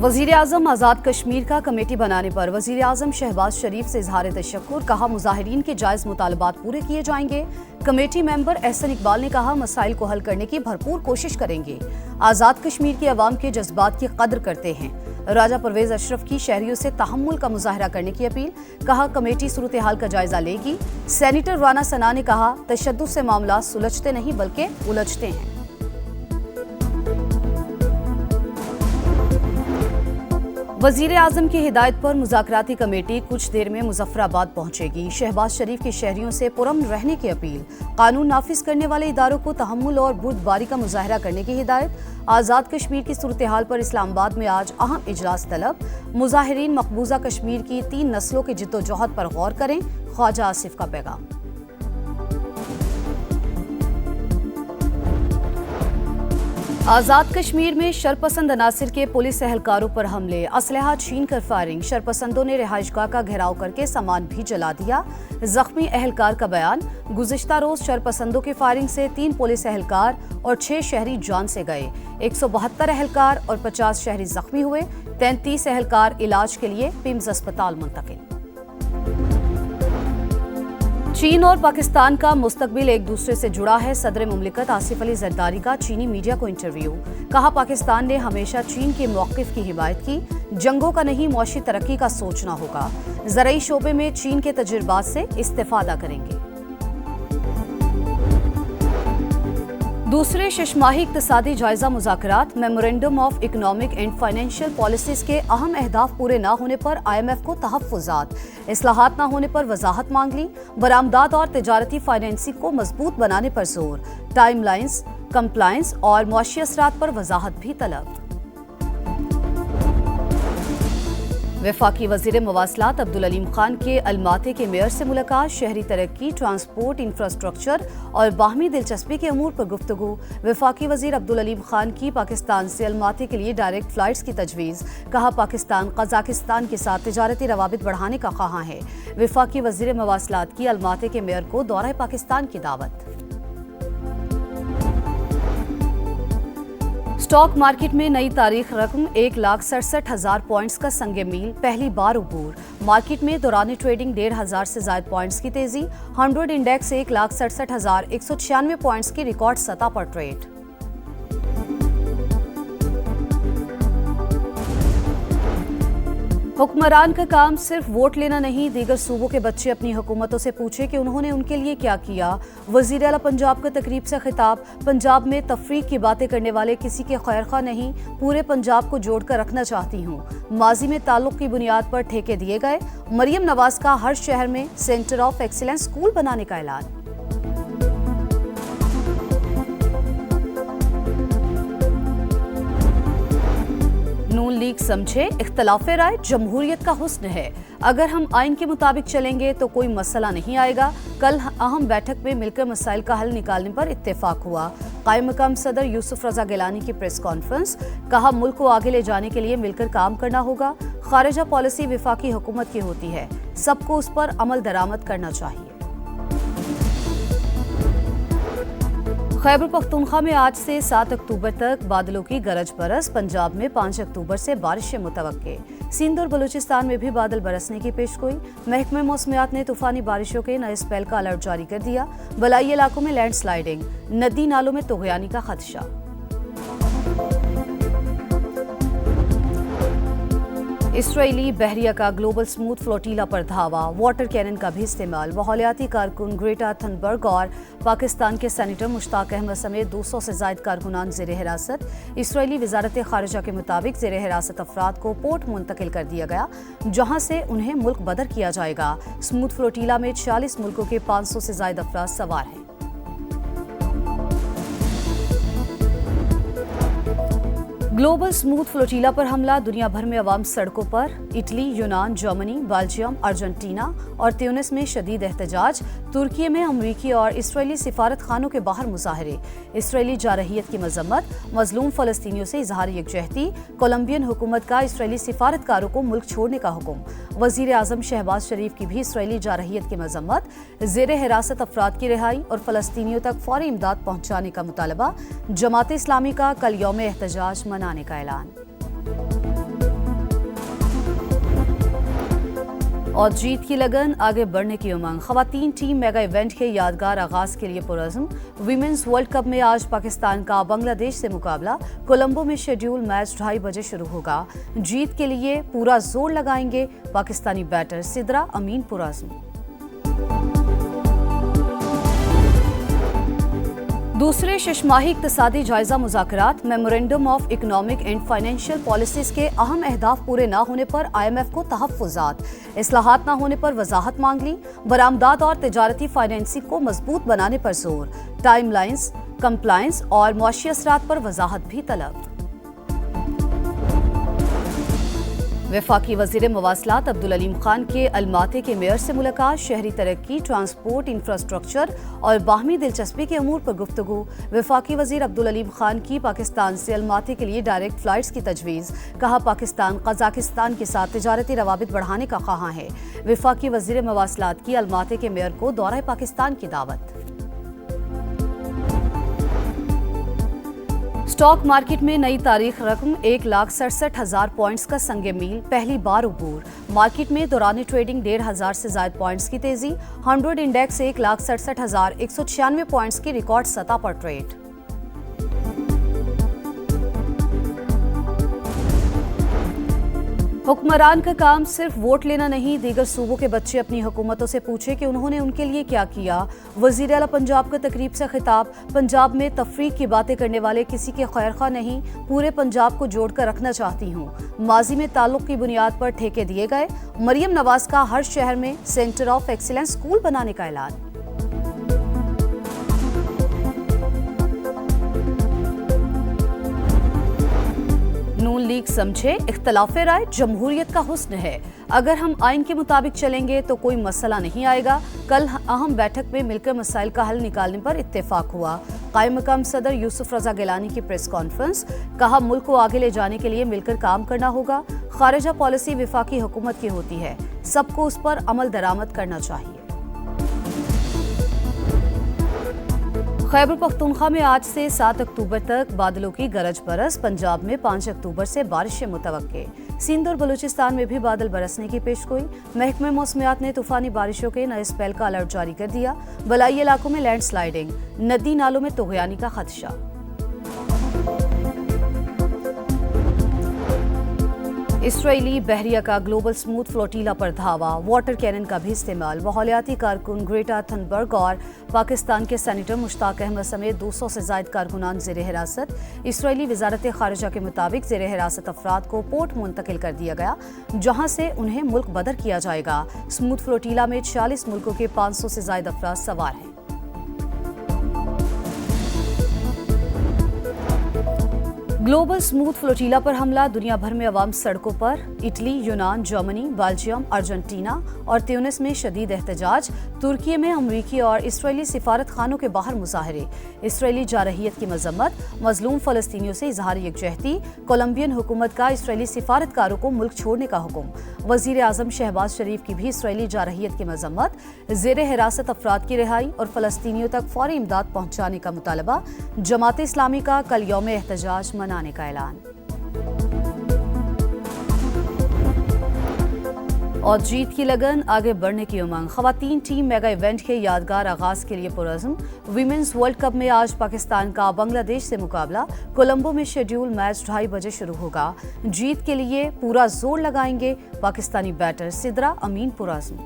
वज़ीर आज़म आज़ाद कश्मीर का कमेटी बनाने पर वज़ीर आज़म शहबाज शरीफ से इजहार तशक्कुर, कहा मुजाहिरीन के जायज़ मुतालबात पूरे किए जाएंगे। कमेटी मेंबर एहसन इकबाल ने कहा मसाइल को हल करने की भरपूर कोशिश करेंगे। आज़ाद कश्मीर के अवाम के जज्बात की कदर करते हैं। राजा परवेज अशरफ की शहरियों से तहम्मुल का मुजाहरा करने की अपील, कहा कमेटी सूरत हाल का जायजा लेगी। सेनेटर राना सना ने कहा तशद्दुद से मामला सुलझते नहीं बल्कि उलझते हैं। वज़ीर आज़म की हिदायत पर मुज़ाकराती कमेटी कुछ देर में मुजफ्फराबाद पहुंचेगी। शहबाज शरीफ के शहरियों से पुरअमन रहने की अपील, कानून नाफिज करने वाले इदारों को तहम्मुल और बुर्दबारी का मुजाहरा करने की हिदायत। आज़ाद कश्मीर की सूरत हाल पर इस्लामाबाद में आज अहम इजलास तलब। मुजाहिरीन मकबूजा कश्मीर की 3 नस्लों की जिद्दोजहद पर गौर करें, ख्वाजा आसिफ का पैगाम। आज़ाद कश्मीर में शरपसंद अनासिर के पुलिस एहलकारों पर हमले, असलहा छीन कर फायरिंग। शरपसंदों ने रिहाइशगाह का घेराव करके सामान भी जला दिया। जख्मी एहलकार का बयान, गुज़िश्ता रोज शरपसंदों की फायरिंग से 3 पुलिस एहलकार और 6 शहरी जान से गए। 172 एहलकार और 50 शहरी जख्मी हुए। 33 एहलकार इलाज के लिए पिम्स अस्पताल मुंतकिल। चीन और पाकिस्तान का मुस्तकबिल एक दूसरे से जुड़ा है। सदर मुमलिकत आसिफ अली जरदारी का चीनी मीडिया को इंटरव्यू, कहा पाकिस्तान ने हमेशा चीन के मौक़िफ़ की हिमायत की। जंगों का नहीं मौशी तरक्की का सोचना होगा। ज़रई शोबे में चीन के तजुर्बात से इस्तेफादा करेंगे। दूसरे शशमाही इक़्तिसादी जायजा मुज़ाकरात, memorandum of economic and financial policies के अहम अहदाफ पूरे न होने पर IMF को तहफ़्फ़ुज़ात, इस्लाहात न होने पर वजाहत मांग ली। बरामदात और तिजारती फाइनेंसिंग को मजबूत बनाने पर जोर, टाइम लाइन्स, कंप्लायंस और मुआशी असरात पर वजाहत भी तलब। वफाकी वज़ीर मवासलात अब्दुल अलीम खान के अलमाती के मेयर से मुलाकात, शहरी तरक्की, ट्रांसपोर्ट, इंफ्रास्ट्रक्चर और बाहमी दिलचस्पी के अमूर पर गुफ्तगू। वफाकी वज़ीर अब्दुल अलीम खान की पाकिस्तान से अलमाती के लिए डायरेक्ट फ़्लाइट्स की तजवीज़, कहा पाकिस्तान कज़ाकिस्तान के साथ तिजारती रवाबित बढ़ाने का ख़्वाहां है। वफाकी वज़ीर मवासलात की अलमाती के मेयर को दौरा पाकिस्तान की दावत। स्टॉक मार्केट में नई तारीख रकम 1,67,000 पॉइंट्स का संगे मील, पहली बार उबूर। मार्केट में दौरान ट्रेडिंग 1,500 से ज़ायद पॉइंट्स की तेजी। 100 इंडेक्स 1,67,196 पॉइंट्स की रिकॉर्ड सतह पर ट्रेड। हुक्मरान का काम सिर्फ वोट लेना नहीं, दीगर सूबों के बच्चे अपनी हुकूमतों से पूछे कि उन्होंने उनके लिए क्या किया। वज़ीर आला पंजाब का तकरीब से खिताब, पंजाब में तफरीक की बातें करने वाले किसी के खैरखा नहीं, पूरे पंजाब को जोड़कर रखना चाहती हूँ। माजी में ताल्लुक की बुनियाद पर ठेके दिए गए। मरियम नवाज का हर शहर में सेंटर ऑफ एक्सीलेंस स्कूल बनाने का ऐलान। नून लीग समझे इख्तलाफे राय जमहूरियत का हुस्न है। अगर हम आइन के मुताबिक चलेंगे तो कोई मसला नहीं आएगा। कल अहम बैठक में मिलकर मसाइल का हल निकालने पर इत्तेफाक हुआ। कायम मकाम सदर यूसुफ रजा गिलानी की प्रेस कॉन्फ्रेंस, कहा मुल्क को आगे ले जाने के लिए मिलकर काम करना होगा। खारिजा पॉलिसी वफाकी हुकूमत की होती है, सबको उस पर अमल दरामद करना चाहिए। खैबर पख्तूनख्वा में आज से 7 अक्टूबर तक बादलों की गरज बरस। पंजाब में 5 अक्टूबर से बारिशें मुतवक्के। सिंध और बलूचिस्तान में भी बादल बरसने की पेशगोई। महकमे मौसमियात ने तूफानी बारिशों के नए स्पेल का अलर्ट जारी कर दिया। बलाई इलाकों में लैंडस्लाइडिंग, नदी नालों में तुग़यानी का खदशा। इसराइली बहरिया का ग्लोबल स्मूथ फ्लोटीला पर धावा, वाटर कैनन का भी इस्तेमाल। माहौलियाती कारकुन ग्रेटा थनबर्ग और पाकिस्तान के सेनेटर मुश्ताक अहमद समेत 200 से ज़ायद कारकुनान ज़ेर हिरासत। इसराइली वजारत खारिजा के मुताबिक ज़ेर हिरासत अफराद को पोर्ट मुंतकिल कर दिया गया, जहाँ से उन्हें मुल्क बदर किया जाएगा। स्मूथ फ्लोटीला में 40 मुल्कों के 500 से ज़ायद अफराद सवार हैं। ग्लोबल स्मूथ फ्लोटीला पर हमला, दुनिया भर में अवाम सड़कों पर। इटली, यूनान, जर्मनी, बेल्जियम, अर्जेंटीना और त्यूनिस में शदीद एहतजाज। तुर्की में अमरीकी और इसराइली सिफारत खानों के बाहर मुजाहरे। इसराइली जारहियत की मजम्मत, मजलूम फलस्तीनियों से इजहार यकजहती। कोलंबियन हुकूमत का इसराइली सिफारतकारों को मुल्क छोड़ने का हुक्म। वज़ीर आज़म शहबाज शरीफ की भी इसराइली जारहियत की मजम्मत। ज़ेर हिरासत अफराद की रिहाई और फलस्तीनियों तक फौरी इमदाद पहुँचाने का मुतालबा। जमात इस्लामी का कल यौम एहतजाज मनाने का ऐलान। और जीत की लगन, आगे बढ़ने की उमंग। खवातीन टीम मेगा इवेंट के यादगार आगाज के लिए पुरअज़्म। वीमेंस वर्ल्ड कप में आज पाकिस्तान का बांग्लादेश से मुकाबला। कोलंबो में शेड्यूल मैच 2:30 बजे शुरू होगा। जीत के लिए पूरा जोर लगाएंगे पाकिस्तानी बैटर सिद्रा अमीन पुरअज़्म। दूसरे शशमाही इक्तिसादी जायजा मुज़ाकरात। Memorandum of economic and financial policies के अहम अहदाफ पूरे न होने पर IMF को तहफ़्फ़ुज़ात। इस्लाहात न होने पर वजाहत मांग ली। बरामदात और तिजारती फाइनेंसिंग को मजबूत बनाने पर जोर। टाइम लाइन्स, कंप्लायंस और मुआशी असरात पर वजाहत भी तलब। वफाकी वज़ीर मवासलात अब्दुल अलीम खान के अलमाती के मेयर से मुलाकात। शहरी तरक्की, ट्रांसपोर्ट, इंफ्रास्ट्रक्चर और बाहमी दिलचस्पी के अमूर पर गुफ्तगू। वफाकी वज़ीर अब्दुल अलीम खान की पाकिस्तान से अलमाती के लिए डायरेक्ट फ्लाइट्स की तजवीज़। कहा, पाकिस्तान कजाकिस्तान के साथ तिजारती रवाबित बढ़ाने का ख्वाहां है। वफाकी वज़ीर मवासलात की अलमाती के मेयर को दौरा पाकिस्तान की दावत। स्टॉक मार्केट में नई तारीख रकम 1,67,000 पॉइंट्स का संगे मील पहली बार उबूर। मार्केट में दौरान ट्रेडिंग 1,500 से ज्यादा पॉइंट्स की तेजी। 100 इंडेक्स 1,67,196 पॉइंट्स की रिकॉर्ड सतह पर ट्रेड। हुक्मरान का काम सिर्फ वोट लेना नहीं, दीगर सूबों के बच्चे अपनी हुकूमतों से पूछे कि उन्होंने उनके लिए क्या किया। वज़ीर आला पंजाब का तकरीब से खिताब। पंजाब में तफरीक की बातें करने वाले किसी के खैरख्वाह नहीं, पूरे पंजाब को जोड़कर रखना चाहती हूँ। माजी में ताल्लुक की बुनियाद पर ठेके दिए गए। मरियम नवाज का हर शहर में सेंटर ऑफ एक्सीलेंस स्कूल बनाने का ऐलान। नून लीग समझे, इख्तलाफ राय जमहूरियत का हुस्न है। अगर हम आइन के मुताबिक चलेंगे तो कोई मसला नहीं आएगा। कल अहम बैठक में मिलकर मसाइल का हल निकालने पर इत्तेफाक हुआ। कायम मकाम सदर यूसुफ रजा गिलानी की प्रेस कॉन्फ्रेंस। कहा, मुल्क को आगे ले जाने के लिए मिलकर काम करना होगा। खारिजा पॉलिसी वफाकी हुकूमत की होती है, सबको उस पर अमल दरामद करना चाहिए। खैबर पख्तूनख्वा में आज से 7 अक्टूबर तक बादलों की गरज बरस। पंजाब में 5 अक्टूबर से बारिशें मुतवक्के। सिंध और बलूचिस्तान में भी बादल बरसने की पेशगोई। महकमे मौसमियात ने तूफानी बारिशों के नए स्पेल का अलर्ट जारी कर दिया। बलाई इलाकों में लैंडस्लाइडिंग, नदी नालों में तुगयानी का खदशा। इसराइली बहरिया का ग्लोबल स्मूथ फ्लोटीला पर धावा। वाटर कैनन का भी इस्तेमाल। माहौलियाती कारकुन ग्रेटा थनबर्ग और पाकिस्तान के सेनेटर मुश्ताक अहमद समेत 200 से ज्यादा कारकुनान ज़ेर हिरासत। इसराइली वजारत खारिजा के मुताबिक ज़ेर हिरासत अफराद को पोर्ट मुंतकिल कर दिया गया, जहां से उन्हें मुल्क बदर किया जाएगा। स्मूथ फ्लोटीला में 40 मुल्कों के 500 से ज्यादा अफराद सवार हैं। ग्लोबल स्मूथ फ्लोटीला पर हमला। दुनिया भर में अवाम सड़कों पर। इटली, यूनान, जर्मनी, बेल्जियम, अर्जेंटीना और त्यूनिस में शदीद एहतजाज। तुर्की में अमरीकी और इसराइली सिफारत खानों के बाहर मुजाहरे। इसराइली जारहियत की मजम्मत। मजलूम फलस्तीनियों से इजहार यकजहती। कोलंबियन हुकूमत का इसराइली सिफारतकारों को मुल्क छोड़ने का हुक्म। वजीर आजम शहबाज शरीफ की भी इसराइली जारहियत की मजम्मत। जेर हिरासत अफराद की रिहाई और फलस्तीनियों तक फौरी इमदाद पहुंचाने का मुतालबा। जमात इस्लामी का कल यौम एहतजाज मनाने का ऐलान। और जीत की लगन, आगे बढ़ने की उमंग। खवातीन टीम मेगा इवेंट के यादगार आगाज के लिए पुरअज़्म। वीमेंस वर्ल्ड कप में आज पाकिस्तान का बांग्लादेश से मुकाबला। कोलंबो में शेड्यूल मैच 2:30 बजे शुरू होगा। जीत के लिए पूरा जोर लगाएंगे पाकिस्तानी बैटर सिद्रा अमीन पुरअज़्म।